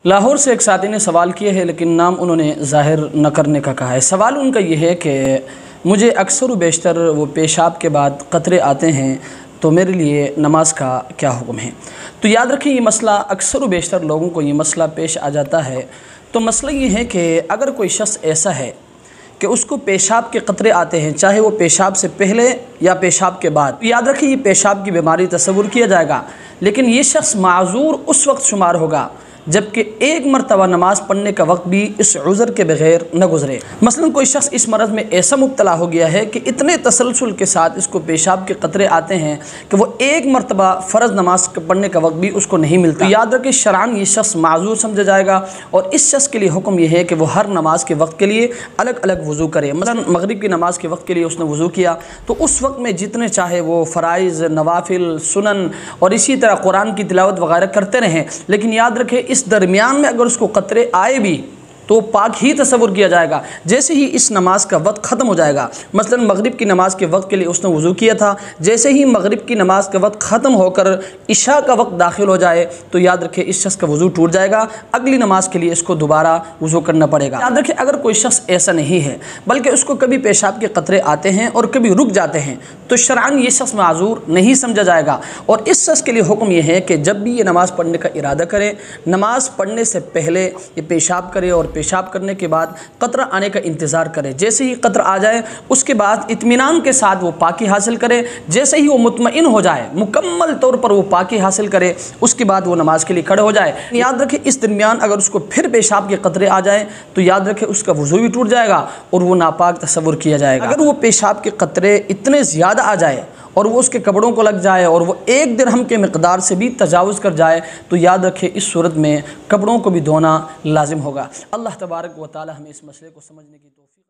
لاہور سے ایک ساتھی نے سوال کیا ہے لیکن نام انہوں نے ظاہر نہ کرنے کا کہا ہے۔ سوال ان کا یہ ہے کہ مجھے اکثر و بیشتر وہ پیشاب کے بعد قطرے آتے ہیں تو میرے لیے نماز کا کیا حکم ہے؟ تو یاد رکھیں یہ مسئلہ اکثر و بیشتر لوگوں کو یہ مسئلہ پیش آ جاتا ہے۔ تو مسئلہ یہ ہے کہ اگر کوئی شخص ایسا ہے کہ اس کو پیشاب کے قطرے آتے ہیں، چاہے وہ پیشاب سے پہلے یا پیشاب کے بعد، تو یاد رکھیں یہ پیشاب کی بیماری تصور کیا جائے گا، لیکن یہ شخص معذور اس وقت شمار ہوگا جبکہ ایک مرتبہ نماز پڑھنے کا وقت بھی اس عذر کے بغیر نہ گزرے۔ مثلا کوئی شخص اس مرض میں ایسا مبتلا ہو گیا ہے کہ اتنے تسلسل کے ساتھ اس کو پیشاب کے قطرے آتے ہیں کہ وہ ایک مرتبہ فرض نماز پڑھنے کا وقت بھی اس کو نہیں ملتا۔ یاد رکھیں شرعاً یہ شخص معذور سمجھا جائے گا، اور اس شخص کے لیے حکم یہ ہے کہ وہ ہر نماز کے وقت کے لیے الگ الگ وضو کرے۔ مثلا مغرب کی نماز کے وقت کے لیے اس نے وضو کیا تو اس وقت میں جتنے چاہے وہ فرائض، نوافل، سنن اور اسی طرح قرآن کی تلاوت وغیرہ کرتے رہیں، لیکن یاد رکھیں اس درمیان میں اگر اس کو قطرے آئے بھی تو پاک ہی تصور کیا جائے گا۔ جیسے ہی اس نماز کا وقت ختم ہو جائے گا، مثلا مغرب کی نماز کے وقت کے لیے اس نے وضو کیا تھا، جیسے ہی مغرب کی نماز کا وقت ختم ہو کر عشاء کا وقت داخل ہو جائے تو یاد رکھیں اس شخص کا وضو ٹوٹ جائے گا، اگلی نماز کے لیے اس کو دوبارہ وضو کرنا پڑے گا۔ یاد رکھیں اگر کوئی شخص ایسا نہیں ہے بلکہ اس کو کبھی پیشاب کے قطرے آتے ہیں اور کبھی رک جاتے ہیں تو شرعاً یہ شخص معذور نہیں سمجھا جائے گا، اور اس شخص کے لیے حکم یہ ہے کہ جب بھی یہ نماز پڑھنے کا ارادہ کرے، نماز پڑھنے سے پہلے یہ پیشاب کرے اور پیشاب کرنے کے بعد قطرہ آنے کا انتظار کرے۔ جیسے ہی قطرہ آ جائے اس کے بعد اطمینان کے ساتھ وہ پاکی حاصل کرے، جیسے ہی وہ مطمئن ہو جائے، مکمل طور پر وہ پاکی حاصل کرے، اس کے بعد وہ نماز کے لیے کھڑے ہو جائے۔ یاد رکھیں اس درمیان اگر اس کو پھر پیشاب کے قطرے آ جائیں تو یاد رکھیں اس کا وضو بھی ٹوٹ جائے گا اور وہ ناپاک تصور کیا جائے گا۔ اگر وہ پیشاب کے قطرے اتنے زیادہ آ جائے اور وہ اس کے کپڑوں کو لگ جائے اور وہ 1 درہم کے مقدار سے بھی تجاوز کر جائے تو یاد رکھیں اس صورت میں کپڑوں کو بھی دھونا لازم ہوگا۔ اللہ تبارک و تعالی ہمیں اس مسئلے کو سمجھنے کی توفیق